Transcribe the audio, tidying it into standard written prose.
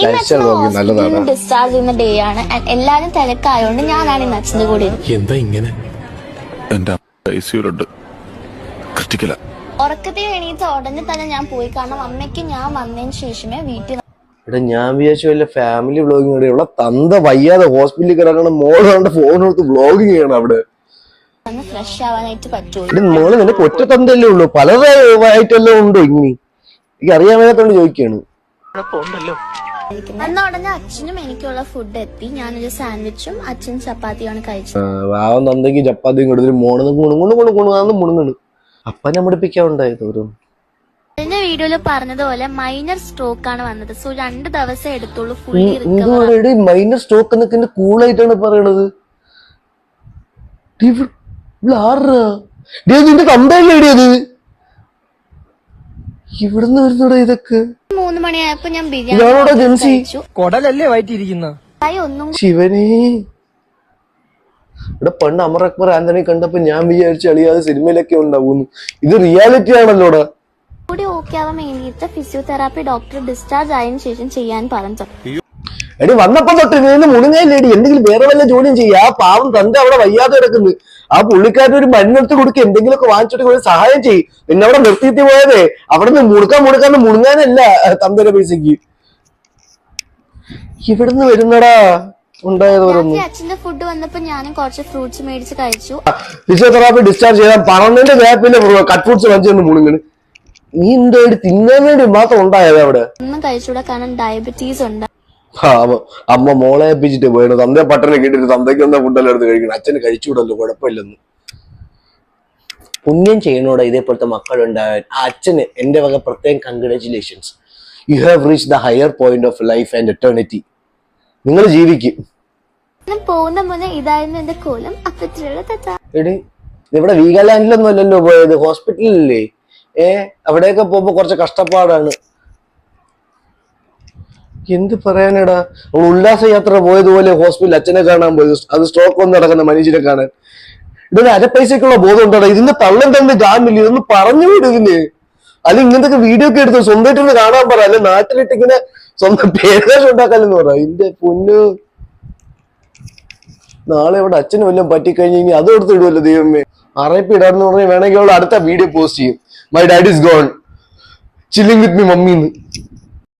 Discharge ചെയ്യുന്ന day ആണ്. എല്ലാരും തിരക്കായോണ്ട് ഞാനാണ് ഇന്ന് അച്ഛന്റെ കൂടെ. എന്താ ഇങ്ങനെ? ഉറക്കത്തിൽ എണീറ്റ ഉടനെ തന്നെ ഞാൻ പോയി. കാരണം അമ്മയ്ക്ക് ഞാൻ വന്നതിന് ശേഷമേ വീട്ടിൽ. ഇവിടെ ഞാൻ വിചാരിച്ചു വല്ല ഫാമിലി വ്ളോഗിങ്. ഇവിടെ തന്ത വയ്യാതെ ഹോസ്പിറ്റലിൽ കിടക്കണം, മോള് കണ്ട് ഫോൺ എടുത്ത് വ്ളോഗിങ് ചെയ്യണം. അവിടെ ഫ്രഷ് ആവാനായിട്ട് പറ്റുള്ളൂ. മോള് നിനക്ക് ഒറ്റ തന്തല്ലേ ഉള്ളൂ, പലതായിട്ടെല്ലാം ഉണ്ടോ? ഇനി എനിക്ക് അറിയാൻ മേലാത്തോണ്ട് ചോദിക്കാണ്. അന്ന് ഉടനെ അച്ഛനും എനിക്കുള്ള ഫുഡ് എത്തി. ഞാനൊരു സാൻഡ്വിച്ചും അച്ഛൻ ചപ്പാത്തിയാണ് കഴിച്ചത്. വാവൻ തന്തയ്ക്ക് ചപ്പാത്തിയും കൊടുത്തിട്ട് മോണെന്ന് കുണുകുണു മുണുങ്ങണ്. അപ്പനെ മുടിപ്പിക്കാറുണ്ടായത് ഓരോ. കഴിഞ്ഞ വീഡിയോയില് പറഞ്ഞതുപോലെ മൈനർ സ്ട്രോക്ക് ആണ് വന്നത്. സോ 2 ദിവസം എടുത്തുള്ളൂ ഫുള്ളി റിക്കവർ. മൈനർ സ്ട്രോക്ക് എന്നൊക്കെ കൂളായിട്ടാണ് പറയണത്. നിന്റെ തന്തല്ലേ അത്? ഇവിടുന്ന് വരുന്നൂടെ ഇതൊക്കെ? 3 മണിയായപ്പോ ഞാൻ ബിരിയാണി കഴിച്ചു. കൊടലല്ലേ വയറ്റിയിരിക്കുന്ന ശിവനേ. ഇവിടെ പണ്ട് അമർ അക്ബർ ആന്റണി കണ്ടപ്പോ ഞാൻ വിചാരിച്ചു അളിയാതെ സിനിമയിലൊക്കെ ഉണ്ടാവുന്നു. ഇത് റിയാലിറ്റി ആണല്ലോടാ. കൂടി ഓക്കെ ആവാൻ വേണ്ടിയിട്ട് ഫിസിയോതെറാപ്പി ഡോക്ടർ ഡിസ്ചാർജ് ആയതിനു ശേഷം ചെയ്യാൻ പറഞ്ഞു. എടി വന്നപ്പോ തൊട്ട് നിന്ന് മുണുങ്ങയില്ലേടി, എന്തെങ്കിലും വേറെ വല്ല ജോലിയും ചെയ്യുക. ആ പാവം തന്റെ അവിടെ വയ്യാതെ കിടക്കുന്നു. ആ പുള്ളിക്കാരൻ ഒരു മരുന്നെടുത്ത് കൊടുക്കുക, എന്തെങ്കിലുമൊക്കെ വാങ്ങിച്ചിട്ട് ഒരു സഹായം ചെയ്യും. പിന്നെ അവിടെ നിർത്തിയിട്ട് പോയതേ അവിടെ നിന്ന് മുടുക്കാന്ന് മുണുങ്ങാനല്ല തന്തയുടെ പൈസക്ക്. ഇവിടുന്ന് വരുന്നടാ ഉണ്ടായതോരൊന്നും. അച്ഛന്റെ ഫുഡ് വന്നപ്പോ ഞാനും കുറച്ച് ഫ്രൂട്ട്സ് മേടിച്ച് കഴിച്ചു. ഫിസിയോതെറാപ്പി ഡിസ്ചാർജ് ചെയ്താൽ 12ന്റെ ഗ്യാപ്പില് കട്ട് ഫ്രൂട്ട്സ് വാങ്ങിച്ചു മുണുങ്ങണ്. നീ എന്താ തിന്നാൻ വേണ്ടി മാത്രം ഉണ്ടായത് അവിടെ? ഒന്നും കഴിച്ചൂടാ, കാരണം ഡയബറ്റീസ് ഉണ്ട്. അമ്മ മോളെ ഏൽപ്പിച്ചിട്ട് പോയത്. തന്തയെ പട്ടനെ കേട്ടിട്ട് തന്തയ്ക്ക് എന്താ ഫുഡെല്ലാം എടുത്ത് കഴിക്കണം. അച്ഛന് കഴിച്ചുകൂടല്ലോ, കുഴപ്പമില്ലെന്ന്. പുണ്യം ചെയ്യണോടെ ഇതേപോലത്തെ മക്കളുണ്ടാകാൻ. ആ അച്ഛന് എന്റെ വക പ്രത്യേകം congratulations. You have reach the higher point of life and eternity. നിങ്ങൾ ജീവിക്കും. പോകുന്ന മുന്നേ ഇതായിരുന്നു എന്റെ കോലം. അപ്പത്തിലുള്ള തെറ്റാ. എടി ഇവിടെ വീഗാലാൻഡിലൊന്നും അല്ലല്ലോ പോയത്, ഹോസ്പിറ്റലിലല്ലേ. അവിടെയൊക്കെ പോകുമ്പോ കുറച്ച് കഷ്ടപ്പാടാണ്. എന്ത് പറയാനടാ, ഉല്ലാസയാത്ര പോയതുപോലെ ഹോസ്പിറ്റലിൽ അച്ഛനെ കാണാൻ പോയത്. അത് സ്ട്രോക്ക് വന്ന് നടക്കുന്ന മനുഷ്യനെ കാണാൻ. ഇതിന് അരപ്പൈസക്കുള്ള ബോധം ഉണ്ടോ? ഇതിന്റെ തള്ളം തന്നെ കാണുന്നില്ല. ഇതൊന്ന് പറഞ്ഞു വിടും ഇതിന്. അല്ലെങ്കിൽ ഇങ്ങനത്തെ വീഡിയോ ഒക്കെ എടുത്ത് സ്വന്തമായിട്ടൊന്ന് കാണാൻ പറ. അല്ലെ നാട്ടിലിട്ട് ഇങ്ങനെ സ്വന്തം പേരാശം ഉണ്ടാക്കാനെന്ന് പറ. ഇതിന്റെ പൊന്നു. നാളെ ഇവിടെ അച്ഛന് വല്ലതും പറ്റിക്കഴിഞ്ഞ് ഇനി അതും എടുത്ത് ഇടുമല്ലോ ദൈവമേ. RIP ഇടാന്ന് പറഞ്ഞാൽ വേണമെങ്കിൽ അവൾ അടുത്ത വീഡിയോ പോസ്റ്റ് ചെയ്യും. My dad is gone chilling with me മമ്മീന്ന്.